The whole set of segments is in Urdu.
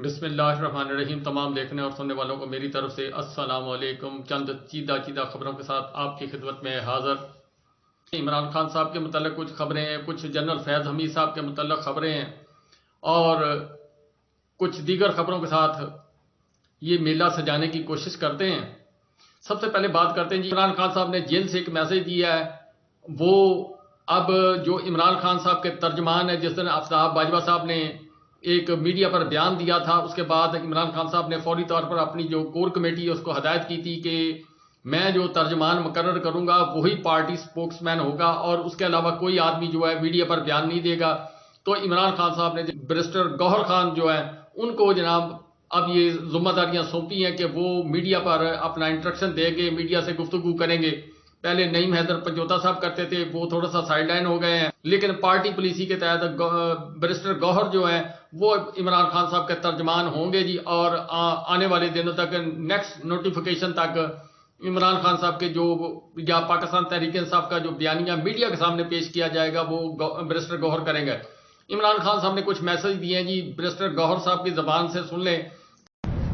بسم اللہ الرحمن الرحیم۔ تمام دیکھنے اور سننے والوں کو میری طرف سے السلام علیکم۔ چند چیدہ خبروں کے ساتھ آپ کی خدمت میں حاضر۔ عمران خان صاحب کے متعلق کچھ خبریں ہیں، کچھ جنرل فیض حمید صاحب کے متعلق خبریں ہیں اور کچھ دیگر خبروں کے ساتھ یہ میلہ سجانے کی کوشش کرتے ہیں۔ سب سے پہلے بات کرتے ہیں عمران خان صاحب نے جیل سے ایک میسج دیا ہے۔ وہ اب جو عمران خان صاحب کے ترجمان ہیں، جس دن آفتاب باجوہ صاحب نے ایک میڈیا پر بیان دیا تھا، اس کے بعد عمران خان صاحب نے فوری طور پر اپنی جو کور کمیٹی ہے اس کو ہدایت کی تھی کہ میں جو ترجمان مقرر کروں گا وہی پارٹی سپوکس مین ہوگا اور اس کے علاوہ کوئی آدمی جو ہے میڈیا پر بیان نہیں دے گا۔ تو عمران خان صاحب نے بیرسٹر گوہر خان جو ہے ان کو جناب اب یہ ذمہ داریاں سونپی ہیں کہ وہ میڈیا پر اپنا انٹریکشن دیں گے، میڈیا سے گفتگو کریں گے۔ پہلے نعیم حیدر پنجوتا صاحب کرتے تھے، وہ تھوڑا سا سائیڈ لائن ہو گئے ہیں، لیکن پارٹی پالیسی کے تحت بیرسٹر گوہر جو ہیں وہ عمران خان صاحب کے ترجمان ہوں گے جی۔ اور آنے والے دنوں تک نیکسٹ نوٹیفیکیشن تک عمران خان صاحب کے جو یا پاکستان تحریک انصاف کا جو بیانیہ میڈیا کے سامنے پیش کیا جائے گا وہ بیرسٹر گوہر کریں گے۔ عمران خان صاحب نے کچھ میسج دیے ہیں جی، بیرسٹر گوہر صاحب کی زبان سے سن لیں۔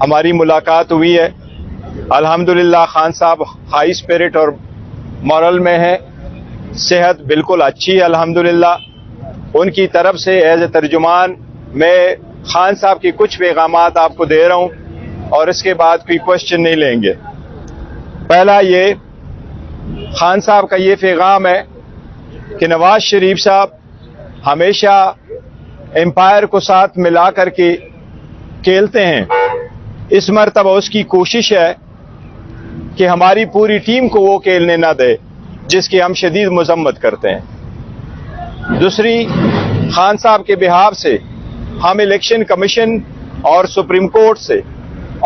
ہماری ملاقات ہوئی ہے، الحمدللہ خان صاحب ہائی اسپرٹ اور مورل میں ہے، صحت بالکل اچھی ہے الحمدللہ۔ ان کی طرف سے ایز اے ترجمان میں خان صاحب کی کچھ پیغامات آپ کو دے رہا ہوں اور اس کے بعد کوئی کوشچن نہیں لیں گے۔ پہلا یہ خان صاحب کا یہ پیغام ہے کہ نواز شریف صاحب ہمیشہ امپائر کو ساتھ ملا کر کے کھیلتے ہیں، اس مرتبہ اس کی کوشش ہے کہ ہماری پوری ٹیم کو وہ کھیلنے نہ دے جس کی ہم شدید مذمت کرتے ہیں۔ دوسری، خان صاحب کے بہاف سے ہم الیکشن کمیشن اور سپریم کورٹ سے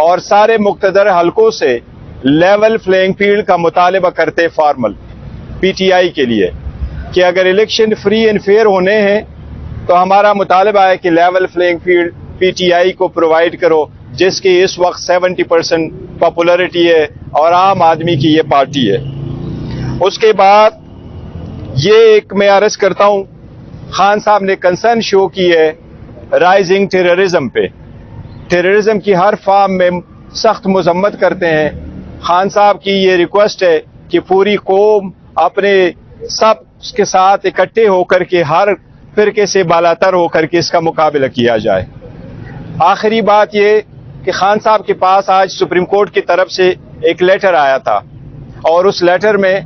اور سارے مقتدر حلقوں سے لیول پلینگ فیلڈ کا مطالبہ کرتے فارمل پی ٹی آئی کے لیے کہ اگر الیکشن فری اینڈ فیئر ہونے ہیں تو ہمارا مطالبہ ہے کہ level playing field P T I کو پرووائڈ کرو، جس کی اس وقت 70% پاپولرٹی ہے اور عام آدمی کی یہ پارٹی ہے۔ اس کے بعد یہ ایک میں عرض کرتا ہوں، خان صاحب نے کنسرن شو کی ہے رائزنگ ٹیررزم پہ۔ ٹیررزم کی ہر فارم میں سخت مذمت کرتے ہیں۔ خان صاحب کی یہ ریکویسٹ ہے کہ پوری قوم اپنے سب کے ساتھ اکٹھے ہو کر کے ہر فرقے سے بالاتر ہو کر کے اس کا مقابلہ کیا جائے۔ آخری بات یہ کہ خان صاحب کے پاس آج سپریم کورٹ کی طرف سے ایک لیٹر آیا تھا اور اس لیٹر میں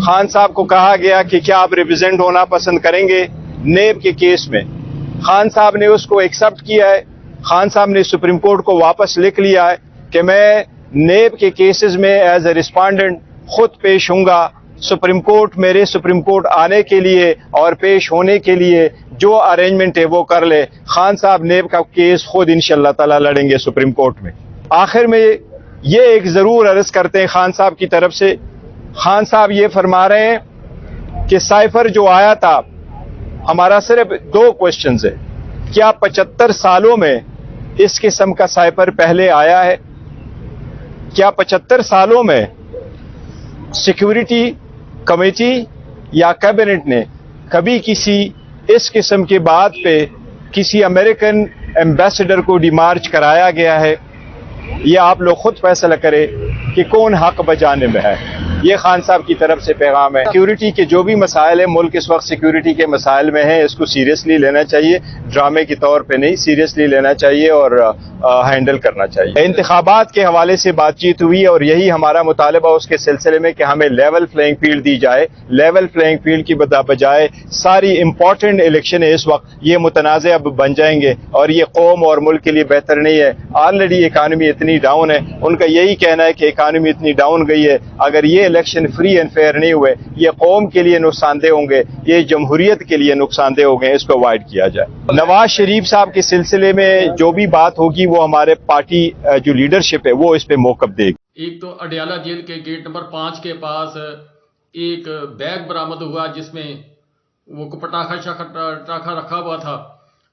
خان صاحب کو کہا گیا کہ کیا آپ ریپرزینٹ ہونا پسند کریں گے نیب کے کیس میں۔ خان صاحب نے اس کو ایکسپٹ کیا ہے۔ خان صاحب نے سپریم کورٹ کو واپس لکھ لیا ہے کہ میں نیب کے کیسز میں ایز اے رسپونڈنٹ خود پیش ہوں گا۔ سپریم کورٹ آنے کے لیے اور پیش ہونے کے لیے جو ارینجمنٹ ہے وہ کر لے۔ خان صاحب نیب کا کیس خود انشاءاللہ تعالی لڑیں گے سپریم کورٹ میں۔ آخر میں یہ ایک ضرور عرض کرتے ہیں خان صاحب کی طرف سے، خان صاحب یہ فرما رہے ہیں کہ سائفر جو آیا تھا، ہمارا صرف 2 کوسچنز ہے، کیا 75 سالوں میں اس قسم کا سائفر پہلے آیا ہے؟ کیا 75 سالوں میں سیکیورٹی کمیٹی یا کیبنٹ نے کبھی کسی اس قسم کی بات پہ کسی امریکن ایمبیسڈر کو ڈیمارچ کرایا گیا ہے؟ یہ آپ لوگ خود فیصلہ کریں کہ کون حق بجانے میں ہے۔ یہ خان صاحب کی طرف سے پیغام ہے۔ سیکیورٹی کے جو بھی مسائل ہیں، ملک اس وقت سیکیورٹی کے مسائل میں ہیں، اس کو سیریسلی لینا چاہیے، ڈرامے کے طور پہ نہیں، سیریسلی لینا چاہیے اور ہینڈل کرنا چاہیے۔ انتخابات کے حوالے سے بات چیت ہوئی اور یہی ہمارا مطالبہ اس کے سلسلے میں کہ ہمیں لیول پلینگ فیلڈ دی جائے۔ لیول پلینگ فیلڈ کی بجائے ساری امپورٹنٹ الیکشن اس وقت یہ متنازع اب بن جائیں گے اور یہ قوم اور ملک کے لیے بہتر نہیں ہے۔ آلریڈی اکانومی اتنی ڈاؤن ہے، ان کا یہی کہنا ہے کہ اکانومی اتنی ڈاؤن گئی ہے، اگر یہ الیکشن فری اینڈ فیئر نہیں ہوئے یہ قوم کے لیے نقصان دہ ہوں گے، یہ جمہوریت کے لیے نقصان دہ ہوں گے، اس کو اوائڈ کیا جائے۔ نواز شریف صاحب کے سلسلے میں جو بھی بات ہوگی وہ ہمارے پارٹی جو لیڈرشپ ہے وہ اس پہ موقف دے گی۔ ایک تو اڈیالہ جیل کے گیٹ نمبر 5 کے پاس ایک بیگ برآمد ہوا جس میں وہ پٹاخہ رکھا ہوا تھا۔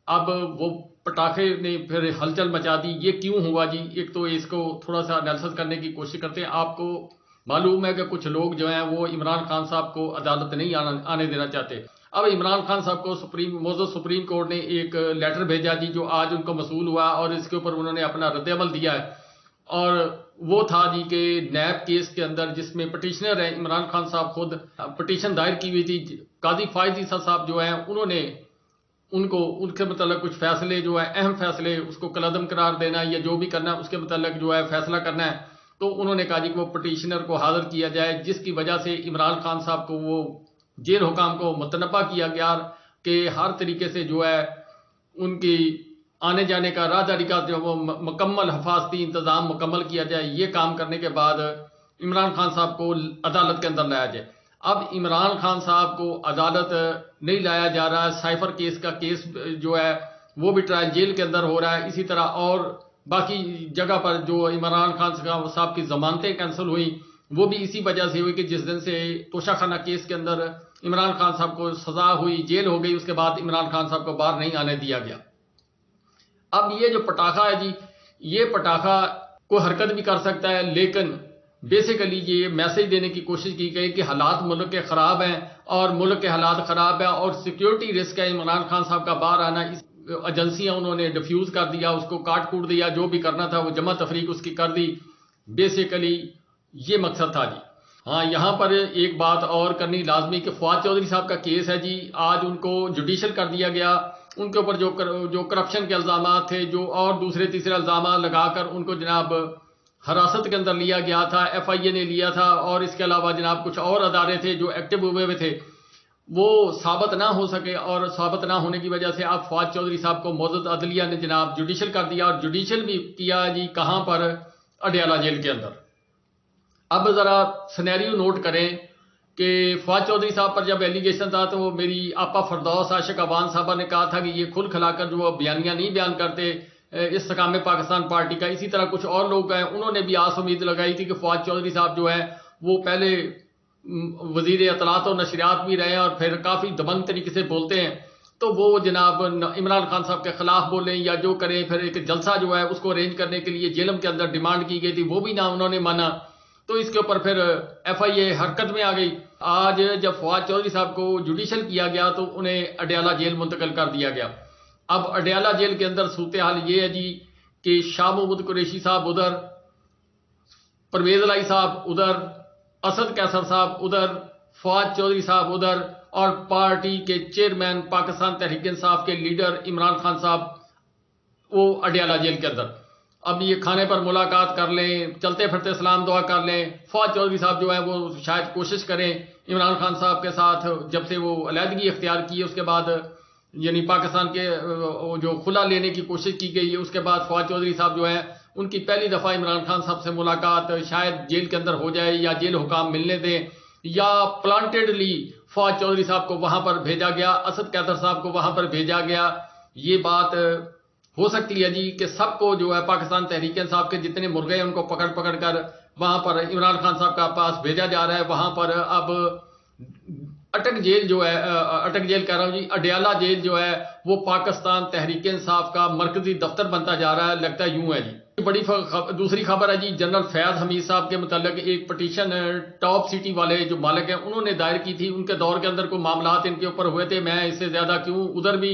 اب وہ پٹاخے نے پھر ہلچل مچا دی، یہ کیوں ہوا جی؟ ایک تو اس کو تھوڑا سا انالیسس کرنے کی کوشش کرتے ہیں۔ آپ کو معلوم ہے کہ کچھ لوگ جو ہیں وہ عمران خان صاحب کو عدالت نہیں آنے دینا چاہتے۔ اب عمران خان صاحب کو موزز سپریم کورٹ نے ایک لیٹر بھیجا جی، جو آج ان کو موصول ہوا اور اس کے اوپر انہوں نے اپنا رد عمل دیا ہے، اور وہ تھا جی کہ نیب کیس کے اندر جس میں پٹیشنر ہیں عمران خان صاحب خود پٹیشن دائر کی ہوئی تھی، قاضی فائز عیسیٰ صاحب جو ہیں انہوں نے ان کے متعلق کچھ فیصلے جو ہے اہم فیصلے اس کو کالعدم قرار دینا یا جو بھی کرنا ہے اس کے متعلق جو ہے فیصلہ کرنا ہے، تو انہوں نے کہا جی کہ وہ پٹیشنر کو حاضر کیا جائے، جس کی وجہ سے عمران خان صاحب کو وہ جیل حکام کو متنبہ کیا گیا کہ ہر طریقے سے جو ہے ان کی آنے جانے کا راہداری کا جو وہ مکمل حفاظتی انتظام مکمل کیا جائے۔ یہ کام کرنے کے بعد عمران خان صاحب کو عدالت کے اندر لایا جائے۔ اب عمران خان صاحب کو عدالت نہیں لایا جا رہا ہے، سائفر کیس کا کیس جو ہے وہ بھی ٹرائل جیل کے اندر ہو رہا ہے، اسی طرح اور باقی جگہ پر جو عمران خان صاحب کی ضمانتیں کینسل ہوئیں وہ بھی اسی وجہ سے ہوئی کہ جس دن سے توشہ خانہ کیس کے اندر عمران خان صاحب کو سزا ہوئی، جیل ہو گئی، اس کے بعد عمران خان صاحب کو باہر نہیں آنے دیا گیا۔ اب یہ جو پٹاخہ ہے جی، یہ پٹاخہ کوئی حرکت بھی کر سکتا ہے، لیکن بیسیکلی یہ میسج دینے کی کوشش کی گئی کہ حالات ملک کے خراب ہیں اور ملک کے حالات خراب ہیں اور سیکیورٹی رسک ہے عمران خان صاحب کا باہر آنا، اس ایجنسیاں انہوں نے ڈیفیوز کر دیا، اس کو کاٹ کوٹ دیا، جو بھی کرنا تھا وہ جمع تفریق اس کی کر دی، بیسیکلی یہ مقصد تھا جی۔ ہاں، یہاں پر ایک بات اور کرنی لازمی کہ فواد چودھری صاحب کا کیس ہے جی، آج ان کو جوڈیشل کر دیا گیا، ان کے اوپر جو کرپشن کے الزامات تھے، جو اور دوسرے تیسرے الزامات لگا کر ان کو جناب حراست کے اندر لیا گیا تھا، ایف آئی اے نے لیا تھا، اور اس کے علاوہ جناب کچھ اور ادارے تھے جو ایکٹیو ہوئے تھے، وہ ثابت نہ ہو سکے، اور ثابت نہ ہونے کی وجہ سے اب فواد چودھری صاحب کو معزز عدلیہ نے جناب جوڈیشل کر دیا، اور جوڈیشل بھی کیا جی کہاں پر؟ اڈیالہ جیل کے اندر۔ اب ذرا سینیریو نوٹ کریں کہ فواد چودھری صاحب پر جب ایلیگیشن تھا تو وہ میری آپا فردوس عاشق عوان صاحبہ نے کہا تھا کہ یہ کھل کھلا کر جو بیانیاں نہیں بیان کرتے استحکام پاکستان پارٹی کا، اسی طرح کچھ اور لوگ ہیں انہوں نے بھی آس امید لگائی تھی کہ فواد چودھری صاحب جو ہے وہ پہلے وزیر اطلاعات و نشریات بھی رہے ہیں اور پھر کافی دبنگ طریقے سے بولتے ہیں، تو وہ جناب عمران خان صاحب کے خلاف بولیں یا جو کریں، پھر ایک جلسہ جو ہے اس کو ارینج کرنے کے لیے جیلم کے اندر ڈیمانڈ کی گئی تھی، وہ بھی نہ انہوں نے مانا، تو اس کے اوپر پھر ایف آئی اے حرکت میں آ گئی۔ آج جب فواد چودھری صاحب کو جوڈیشل کیا گیا تو انہیں اڈیالہ جیل منتقل کر دیا گیا۔ اب اڈیالہ جیل کے اندر صورتحال یہ ہے جی کہ شاہ محمود قریشی صاحب ادھر، پرویز الہی صاحب ادھر، اسد قیصر صاحب ادھر، فواد چودھری صاحب ادھر، اور پارٹی کے چیئرمین پاکستان تحریک انصاف کے لیڈر عمران خان صاحب وہ اڈیالہ جیل کے اندر۔ اب یہ کھانے پر ملاقات کر لیں، چلتے پھرتے سلام دعا کر لیں، فواد چودھری صاحب جو ہے وہ شاید کوشش کریں عمران خان صاحب کے ساتھ، جب سے وہ علیحدگی اختیار کی ہے اس کے بعد، یعنی پاکستان کے جو خلا لینے کی کوشش کی گئی ہے اس کے بعد فواد چودھری صاحب جو ہے ان کی پہلی دفعہ عمران خان صاحب سے ملاقات شاید جیل کے اندر ہو جائے، یا جیل حکام ملنے دیں، یا پلانٹیڈلی فواد چودھری صاحب کو وہاں پر بھیجا گیا، اسد قیصر صاحب کو وہاں پر بھیجا گیا۔ یہ بات ہو سکتی ہے جی کہ سب کو جو ہے پاکستان تحریک انصاف کے جتنے مرغے ہیں ان کو پکڑ پکڑ کر وہاں پر عمران خان صاحب کا پاس بھیجا جا رہا ہے۔ وہاں پر اب اٹک جیل جو ہے، اٹک جیل کہہ رہا ہوں جی، اڈیالہ جیل جو ہے وہ پاکستان تحریک انصاف کا مرکزی دفتر بنتا جا رہا ہے، لگتا ہے یوں ہے جی۔ بڑی دوسری خبر ہے جی، جنرل فیاض حمید صاحب کے متعلق ایک پٹیشن ٹاپ سٹی والے جو مالک ہیں انہوں نے دائر کی تھی، ان کے دور کے اندر کوئی معاملات ان کے اوپر ہوئے تھے، میں اس سے زیادہ کیوں، ادھر بھی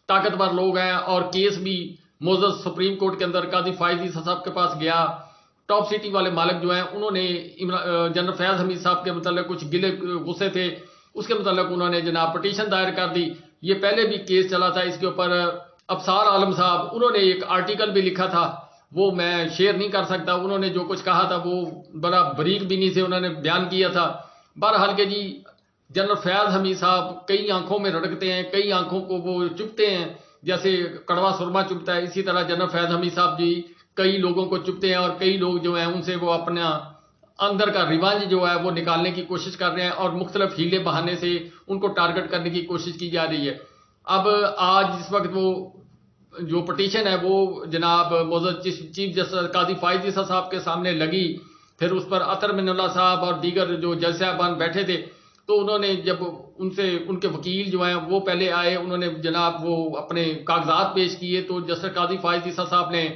طاقتور لوگ ہیں اور کیس بھی معزز سپریم کورٹ کے اندر قاضی فائز عیسیٰ صاحب کے پاس گیا۔ ٹاپ سٹی والے مالک جو ہیں انہوں نے جنرل فیاض حمید صاحب کے متعلق کچھ گلے غصے تھے، اس کے متعلق انہوں نے جناب پٹیشن دائر کر دی۔ یہ پہلے بھی کیس چلا تھا اس کے اوپر، ابصار عالم صاحب انہوں نے ایک آرٹیکل بھی لکھا تھا، وہ میں شیئر نہیں کر سکتا، انہوں نے جو کچھ کہا تھا وہ بڑا بریک بینی سے انہوں نے بیان کیا تھا۔ بہرحال کہ جی جنرل فیاض حمید صاحب کئی آنکھوں میں رڑکتے ہیں، کئی آنکھوں کو وہ چپتے ہیں، جیسے کڑوا سرما چپتا ہے، اسی طرح جنرل فیاض حمید صاحب جی کئی لوگوں کو چپتے ہیں، اور کئی لوگ جو ہیں ان سے وہ اپنا اندر کا ریوانج جو ہے وہ نکالنے کی کوشش کر رہے ہیں، اور مختلف ہیلے بہانے سے ان کو ٹارگٹ کرنے کی کوشش کی جا رہی ہے۔ اب آج اس وقت وہ جو پٹیشن ہے وہ جناب معزز چیف جسٹس قاضی فائز عیسیٰ صاحب کے سامنے لگی، پھر اس پر اطہر من اللہ صاحب اور دیگر جو جج صاحبان بیٹھے تھے، تو انہوں نے جب ان سے ان کے وکیل جو ہیں وہ پہلے آئے، انہوں نے جناب وہ اپنے کاغذات پیش کیے، تو جسٹس قاضی فائز عیسیٰ صاحب نے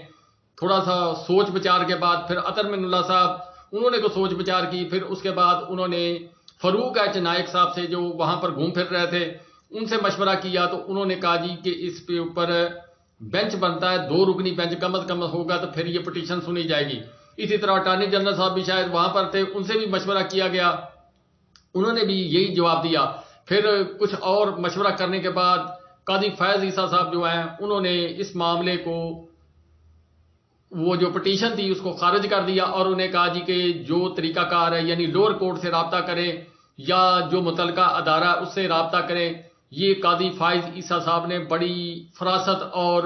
تھوڑا سا سوچ بچار کے بعد، پھر اطہر من اللہ صاحب انہوں نے کو سوچ بچار کی، پھر اس کے بعد انہوں نے فاروق ایچ نائک صاحب سے جو وہاں پر گھوم پھر رہے تھے ان سے مشورہ کیا تو انہوں نے کہا جی کہ اس پہ اوپر بینچ بنتا ہے، 2 رکنی بینچ کم از کم ہوگا تو پھر یہ پٹیشن سنی جائے گی۔ اسی طرح اٹارنی جنرل صاحب بھی شاید وہاں پر تھے، ان سے بھی مشورہ کیا گیا، انہوں نے بھی یہی جواب دیا۔ پھر کچھ اور مشورہ کرنے کے بعد قاضی فیض عیسیٰ صاحب جو ہیں انہوں نے اس معاملے کو، وہ جو پٹیشن تھی اس کو خارج کر دیا، اور انہیں کہا جی کہ جو طریقہ کار ہے یعنی لوور کورٹ سے رابطہ کریں یا جو متعلقہ ادارہ اس سے رابطہ کریں۔ یہ قاضی فائز عیسیٰ صاحب نے بڑی فراست اور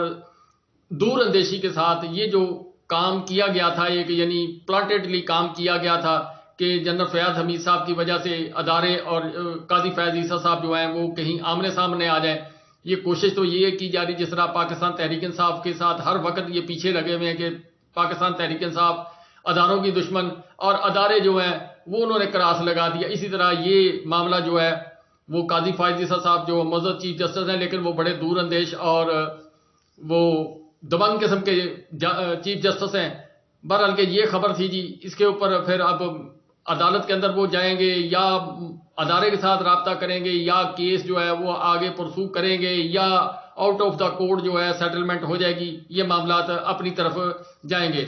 دور اندیشی کے ساتھ یہ جو کام کیا گیا تھا، ایک یعنی پلانٹیڈلی کام کیا گیا تھا کہ جنرل فیاض حمید صاحب کی وجہ سے ادارے اور قاضی فیض عیسیٰ صاحب جو ہیں وہ کہیں آمنے سامنے آ جائیں۔ یہ کوشش تو یہ کی جا رہی، جس طرح پاکستان تحریک انصاف کے ساتھ ہر وقت یہ پیچھے لگے ہوئے ہیں کہ پاکستان تحریک انصاف اداروں کی دشمن اور ادارے جو ہیں وہ انہوں نے کراس لگا دیا۔ اسی طرح یہ معاملہ جو ہے وہ قاضی فائز عیسیٰ صاحب جو معزز چیف جسٹس ہیں لیکن وہ بڑے دور اندیش اور وہ دبنگ قسم کے چیف جسٹس ہیں۔ بہرحال کہ یہ خبر تھی جی، اس کے اوپر پھر اب عدالت کے اندر وہ جائیں گے یا ادارے کے ساتھ رابطہ کریں گے یا کیس جو ہے وہ آگے پرسو کریں گے یا آؤٹ آف دا کورٹ جو ہے سیٹلمنٹ ہو جائے گی، یہ معاملات اپنی طرف جائیں گے۔